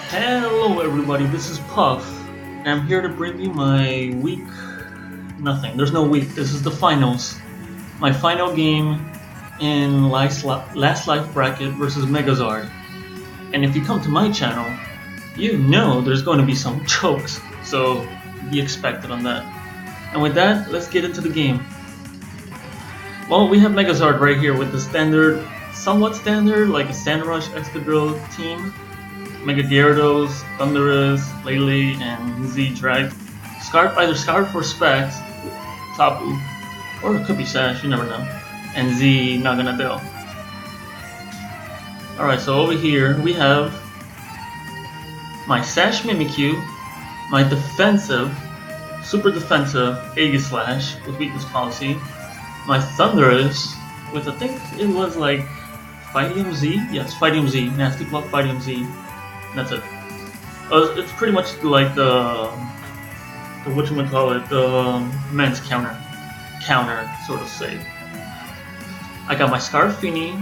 Hello everybody, this is Puff, and I'm here to bring you my week... Nothing, there's no week, this is the finals. My final game in Last Life Bracket versus Megazard. And if you come to my channel, you know there's going to be some chokes, so be expected on that. And with that, let's get into the game. Well, we have Megazard right here with the standard, somewhat standard, like a Sandrush Excadrill team. Mega Gyarados, Thundurus, Lele, and Z Drag. Either Scarf or Specs, Tapu, or it could be Sash, you never know. And Z Naganadel. Alright, so over here we have my Sash Mimikyu, my defensive, super defensive Aegislash with weakness policy, my Thundurus with I think it was like Fightium Z? Yes, Fightium Z, Nasty Block Fightium Z. That's it. It's pretty much like the whatchamacallit, the men's counter sort of save. I got my Scarfini,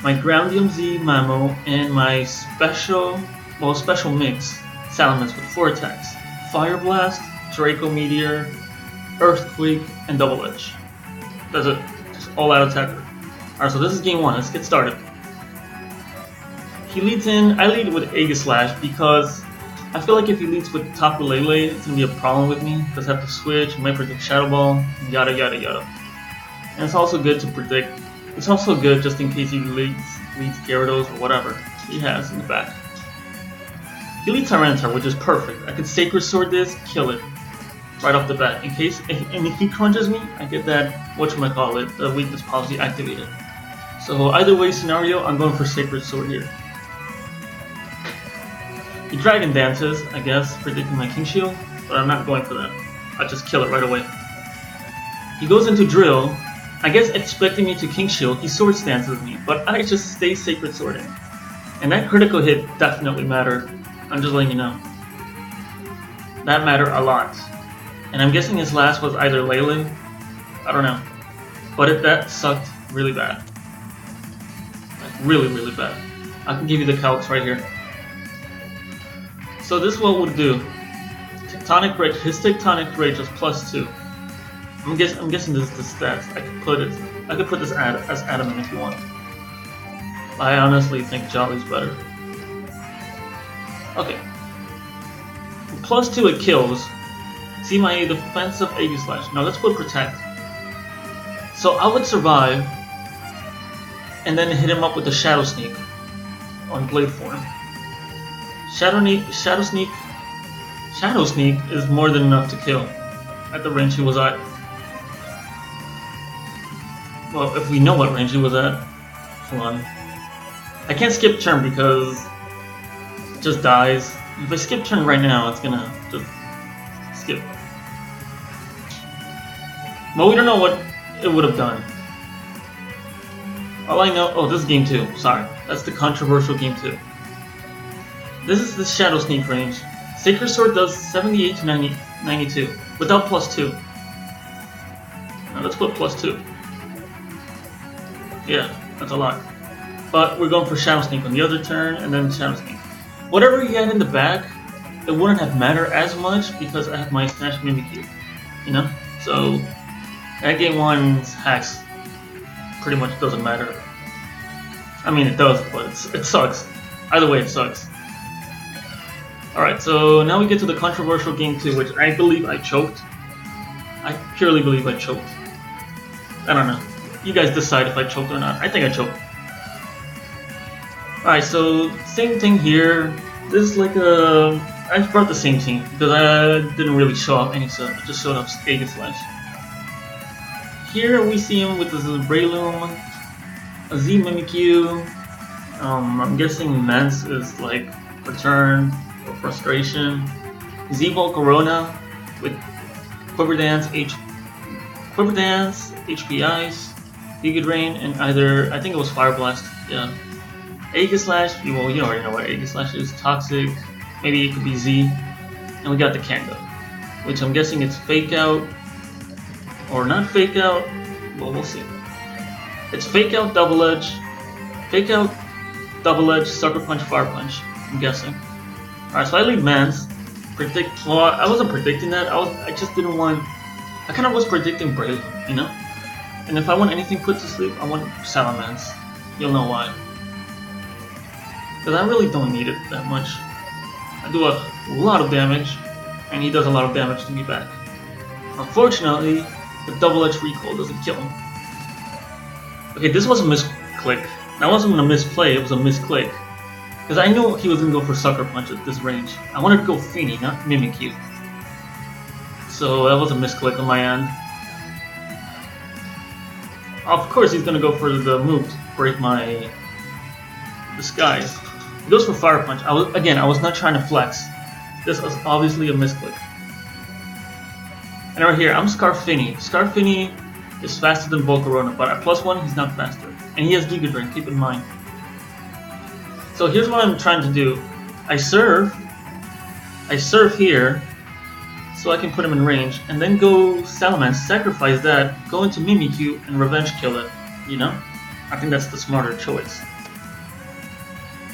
my Groundium Z Mamo, and my special mix Salamence with 4 attacks: Fire Blast, Draco Meteor, Earthquake, and Double Edge. That's it. Just all-out attacker. Alright, so this is game 1. Let's get started. He leads in. I lead with Aegislash because I feel like if he leads with Tapu Lele, it's gonna be a problem with me because I have to switch, might predict Shadow Ball, yada yada yada. And it's also good to predict. It's also good just in case he leads Gyarados or whatever he has in the back. He leads Tyranitar, which is perfect. I could Sacred Sword this, kill it right off the bat. In case and if he crunches me, I get that whatchamacallit, the weakness policy activated. So either way scenario, I'm going for Sacred Sword here. He Dragon Dances, I guess, predicting my King Shield, but I'm not going for that. I'll just kill it right away. He goes into Drill, I guess expecting me to King Shield. He Sword Stances me, but I just stay Sacred Swording. And that critical hit definitely mattered. I'm just letting you know. That mattered a lot. And I'm guessing his last was either Lele, I don't know. But that sucked really bad. Like really, really bad. I can give you the calcs right here. So this is what we'll do. Tectonic Rage, his Tectonic Rage is +2. I'm guessing this is the stats. I could put this as Adamant if you want. I honestly think Jolly's better. Okay. +2 it kills. See my defensive Aegislash. Now let's put Protect. So I would survive and then hit him up with the Shadow Sneak on Blade form. Shadow Sneak is more than enough to kill at the range he was at. Well, if we know what range he was at. Hold on. I can't skip turn because it just dies. If I skip turn right now, it's gonna just skip. But we don't know what it would have done. All I know... Oh, this is game 2. Sorry. That's the controversial game 2. This is the Shadow Sneak range. Sacred Sword does 78 to 92 without +2. Now let's put +2. Yeah, that's a lot. But we're going for Shadow Sneak on the other turn and then Shadow Sneak. Whatever he had in the back, it wouldn't have mattered as much because I have my Sash Mimikyu. You know? So that game 1's hacks pretty much doesn't matter. I mean it does, but it sucks. Either way it sucks. Alright, so now we get to the controversial game 2, which I believe I choked. I purely believe I choked. I don't know. You guys decide if I choked or not. I think I choked. Alright, so same thing here. This is like a... I brought the same team because I didn't really show off any stuff. I just showed off Aegislash. Here we see him with this Breloom, a Z Mimikyu. I'm guessing Mance is like Return or Frustration. Z Volcarona with Quiver Dance, HP Ice, Giga Drain, and either I think it was Fire Blast. Yeah. Aegislash. Well, you already know what Aegislash is. Toxic. Maybe it could be Z. And we got the Kanga, which I'm guessing it's Fake Out or not Fake Out. Well, we'll see. It's Fake Out, Double Edge, Fake Out, Double Edge, Sucker Punch, Fire Punch, I'm guessing. Alright, so I leave Mance. Well, I wasn't predicting that. I just didn't want. I kind of was predicting Brave, you know. And if I want anything put to sleep, I want Salamence. You'll know why. Because I really don't need it that much. I do a lot of damage, and he does a lot of damage to me back. Unfortunately, the double-edged recoil doesn't kill him. Okay, this was a misclick. That wasn't a misplay, it was a misclick. Because I knew he was going to go for Sucker Punch at this range. I wanted to go Feeny, not Mimikyu. So that was a misclick on my end. Of course he's going to go for the move to break my disguise. He goes for Fire Punch. I was not trying to flex. This was obviously a misclick. And right here, I'm Scarfini. Scarfini is faster than Volcarona, but at +1 he's not faster. And he has Giga Drain, keep in mind. So here's what I'm trying to do. I serve here, so I can put him in range, and then go Salamence, sacrifice that, go into Mimikyu, and revenge kill it, you know? I think that's the smarter choice.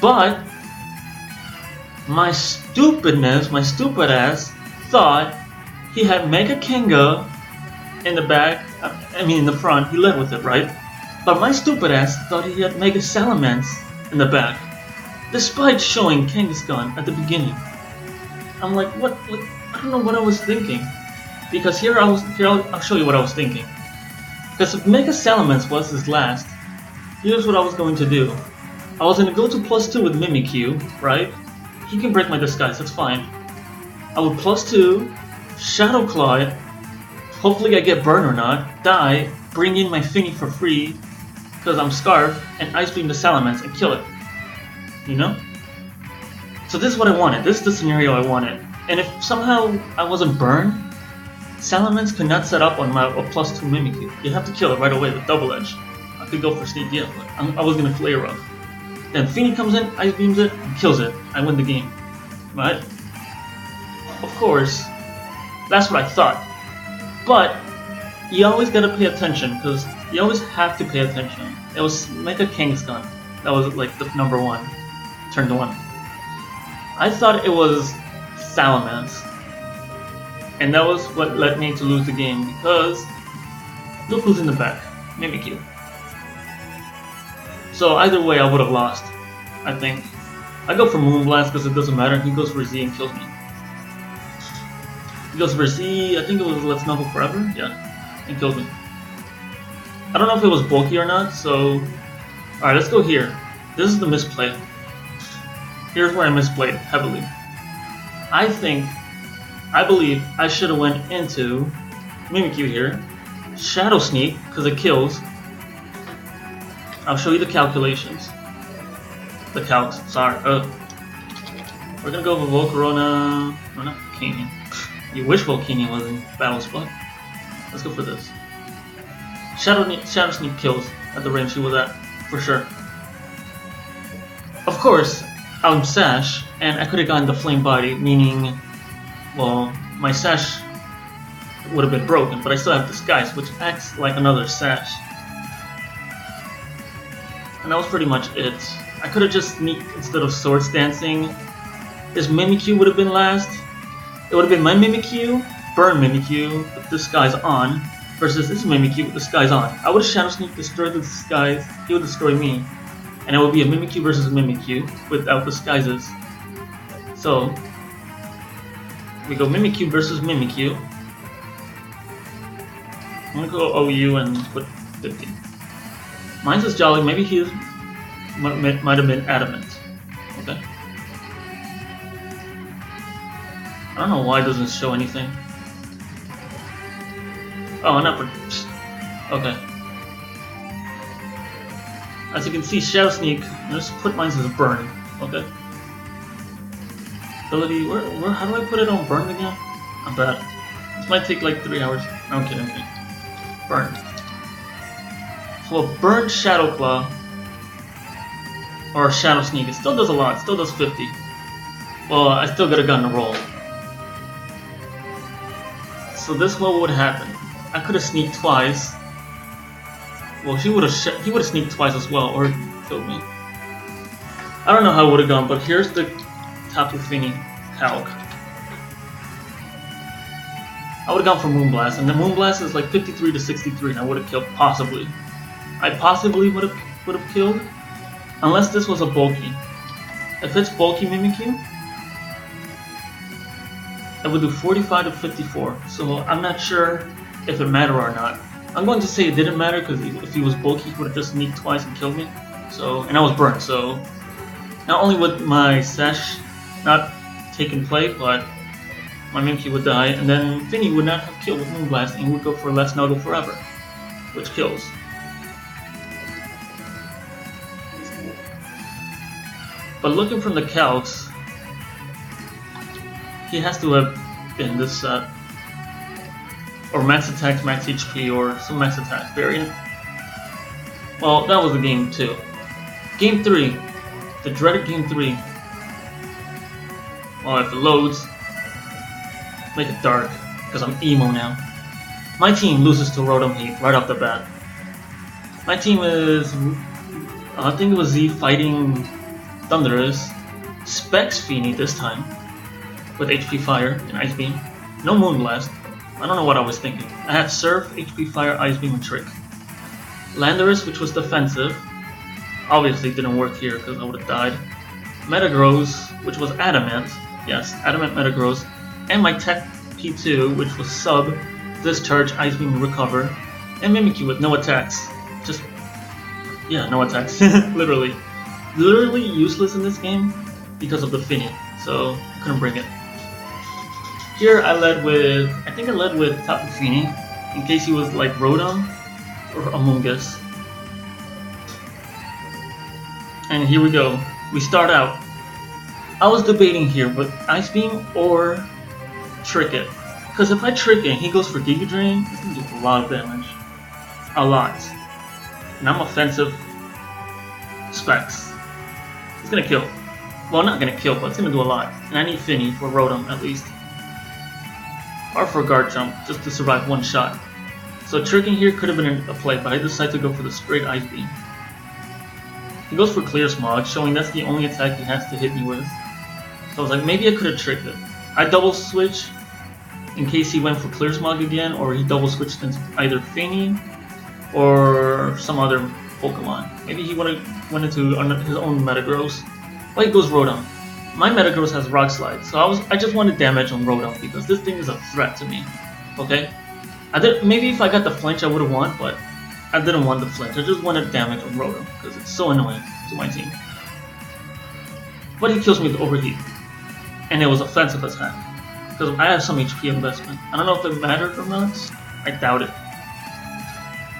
But, my stupid ass, thought he had Mega Kinga in the back, in the front, he led with it, right? But my stupid ass thought he had Mega Salamence in the back, despite showing Kangaskhan at the beginning. I'm like, what? I don't know what I was thinking. Because I'll show you what I was thinking. Because if Mega Salamence was his last, here's what I was going to do. I was going to go to +2 with Mimikyu, right? He can break my disguise, that's fine. I would +2, Shadow Claw it, hopefully I get burned or not, die, bring in my Finny for free, because I'm Scarf, and Ice Beam the Salamence and kill it. You know? So this is what I wanted, this is the scenario I wanted. And if somehow I wasn't burned, Salamence could not set up on my +2 Mimikyu. You have to kill it right away with Double Edge. I could go for Sneak, yeah, but I was going to Flare Up. Then Feeny comes in, Ice Beams it, and kills it. I win the game. Right? Of course, that's what I thought. But, you always gotta pay attention, because you always have to pay attention. It was Mega Kangaskhan. That was like the number 1. Turn to 1. I thought it was Salamence. And that was what led me to lose the game, because look who's in the back. Mimikyu. So either way I would have lost, I think. I go for Moonblast because it doesn't matter, he goes for Z and kills me. He goes for Z, I think it was Let's Knuckle Forever? Yeah, and kills me. I don't know if it was bulky or not, so... Alright, let's go here. This is the misplay. Here's where I misplayed heavily. I believe I should have went into Mimikyu here. Shadow Sneak, because it kills. I'll show you the calculations. The calcs, sorry. We're gonna go with Volcarona. No, not Volcanion. You wish Volcanion was in Battle Spot. Let's go for this. Shadow Sneak kills at the range he was at, for sure. Of course, I'm Sash, and I could have gotten the Flame Body, meaning, well, my Sash would have been broken, but I still have Disguise, which acts like another Sash. And that was pretty much it. I could have just sneaked instead of Swords Dancing. His Mimikyu would have been last. It would have been my Mimikyu, Burn Mimikyu, with Disguise on, versus this Mimikyu with Disguise on. I would have Shadow Sneak, destroyed the Disguise, he would destroy me. And it would be a Mimikyu versus Mimikyu, without Disguises. So, we go Mimikyu versus Mimikyu. I'm gonna go OU and put 50. Mine's is Jolly, maybe he might have been Adamant. Okay. I don't know why it doesn't show anything. Oh, not for... Okay. As you can see, Shadow Sneak, let's put mine as Burn. Okay. Ability, how do I put it on Burn again? Not bad. This might take like 3 hours. No, I'm kidding, Burn. So a Burn Shadow Claw or Shadow Sneak, it still does a lot, it still does 50. Well, I still gotta gun a roll. So this what would happen. I could have sneaked twice. Well, he would have sneaked twice as well, or killed me. I don't know how it would have gone, but here's the Tapu Fini calc. I would have gone for Moonblast, and the Moonblast is like 53 to 63, and I would have killed possibly. I possibly would have killed, unless this was a bulky. If it's bulky Mimikyu, I would do 45 to 54. So I'm not sure if it mattered or not. I'm going to say it didn't matter because if he was bulky, he would have just sneaked twice and killed me. So, and I was burnt. So not only would my Sash not take in play, but my Mimikyu would die, and then Finny would not have killed with Moonblast, and he would go for Let's Snuggle Forever, which kills. But looking from the calcs, he has to have been this set, or max attack, max HP, or some max attack variant. Well, that was the game 2. Game 3, the dreaded game 3. Well, if it loads, make it dark, because I'm emo now. My team loses to Rotom Heat right off the bat. My team is, I think it was Z fighting Thundurus, Specs Fini this time, with HP Fire and Ice Beam. No Moonblast. I don't know what I was thinking. I had Surf, HP Fire, Ice Beam, and Trick. Landorus, which was defensive, obviously didn't work here because I would have died. Metagross, which was Adamant. Yes, Adamant Metagross. And my Tech P2, which was Sub, Discharge, Ice Beam, Recover, and Mimikyu with no attacks. Just, yeah, no attacks. Literally useless in this game because of the Finny, so I couldn't bring it. Here I led with, I think I led with Tapu Fini, in case he was like Rotom or Amoonguss. And here we go. We start out. I was debating here, but Ice Beam or Trick It. Because if I Trick It and he goes for Giga Drain, it's going to do a lot of damage. A lot. And I'm offensive. Specs. It's going to kill. Well, not going to kill, but it's going to do a lot. And I need Finny for Rotom at least. Or for Guard Jump, just to survive one shot. So tricking here could have been a play, but I decided to go for the straight Ice Beam. He goes for Clear Smog, showing that's the only attack he has to hit me with. So I was like, maybe I could have tricked it. I double switch in case he went for Clear Smog again, or he double switched into either Finny or some other Pokemon. Maybe he went into his own Metagross. Well, he goes Rotom. My Metagross has Rock Slide, so I just wanted damage on Rotom because this thing is a threat to me. Okay? Maybe if I got the flinch I would have won, but I didn't want the flinch. I just wanted damage on Rotom because it's so annoying to my team. But he kills me with Overheat. And it was offensive attack. Because I have some HP investment. I don't know if it mattered or not. I doubt it.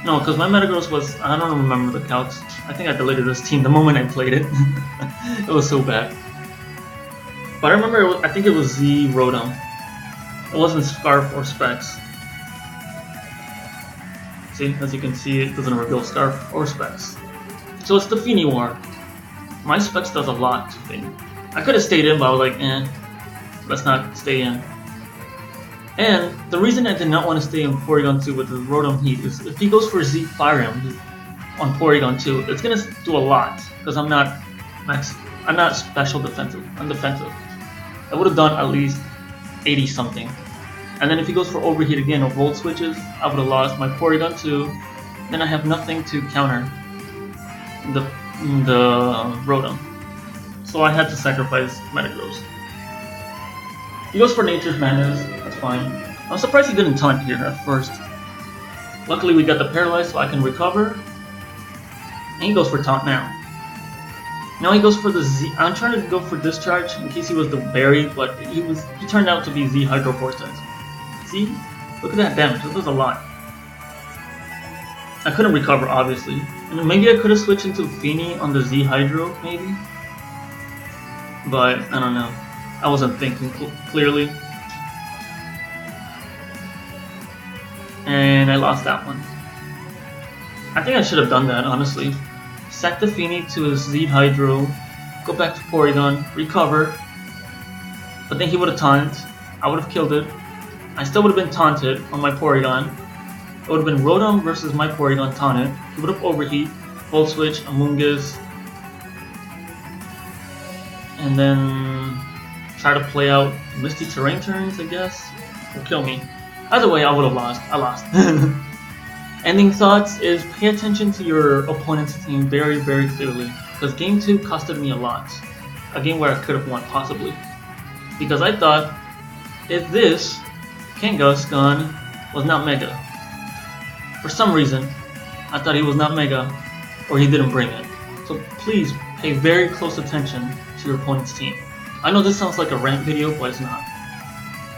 No, because my Metagross was... I don't remember the calcs. I think I deleted this team the moment I played it. It was so bad. But I remember, I think it was Z Rotom. It wasn't Scarf or Specs. See, as you can see, it doesn't reveal Scarf or Specs. So it's the Fini War. My Specs does a lot to Fini. I could have stayed in, but I was like, let's not stay in. And the reason I did not want to stay in Porygon 2 with the Rotom Heat is if he goes for Z Fire Emblem on Porygon 2, it's gonna do a lot because I'm not special defensive. I'm defensive. I would have done at least 80 something. And then if he goes for Overheat again or Volt Switches, I would have lost my Porygon 2. Then I have nothing to counter the Rotom. So I had to sacrifice Metagross. He goes for Nature's Madness, that's fine. I'm surprised he didn't taunt here at first. Luckily we got the Paralyze so I can recover. And he goes for taunt now. Now he goes for the Z. I'm trying to go for Discharge in case he was the Berry, but he turned out to be Z Hydro Vortex. See? Look at that damage, that does a lot. I couldn't recover obviously. And maybe I could have switched into Fini on the Z Hydro, maybe? But I don't know. I wasn't thinking clearly. And I lost that one. I think I should have done that, honestly. Sack the Fini to his Z Hydro, go back to Porygon, recover. But then he would have taunted. I would have killed it. I still would have been taunted on my Porygon. It would have been Rotom versus my Porygon taunted. He would have Overheat, Volt Switch, Amoonguss. And then try to play out Misty Terrain turns, I guess, or kill me. Either way, I would have lost. I lost. Ending thoughts is pay attention to your opponent's team very, very clearly, because game 2 costed me a lot. A game where I could have won, possibly. Because I thought, if this Kangaskhan gun was not Mega, for some reason, I thought he was not Mega, or he didn't bring it. So please pay very close attention to your opponent's team. I know this sounds like a rant video, but it's not.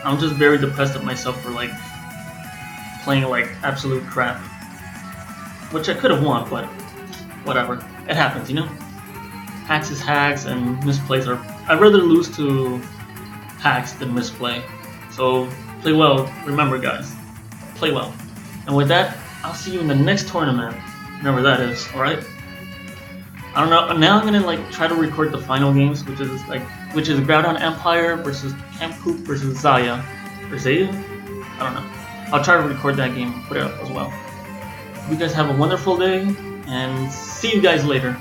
I'm just very depressed at myself for like playing like absolute crap. Which I could have won, but whatever. It happens, you know? Hacks is hacks and misplays are... I'd rather lose to hacks than misplay. So play well, remember guys. Play well. And with that, I'll see you in the next tournament, whenever that is, alright? I don't know, now I'm gonna like try to record the final games, which is Groudon Empire versus Camp Coop versus Zaya. Or Zaya? I don't know. I'll try to record that game and put it up as well. You guys have a wonderful day, and see you guys later.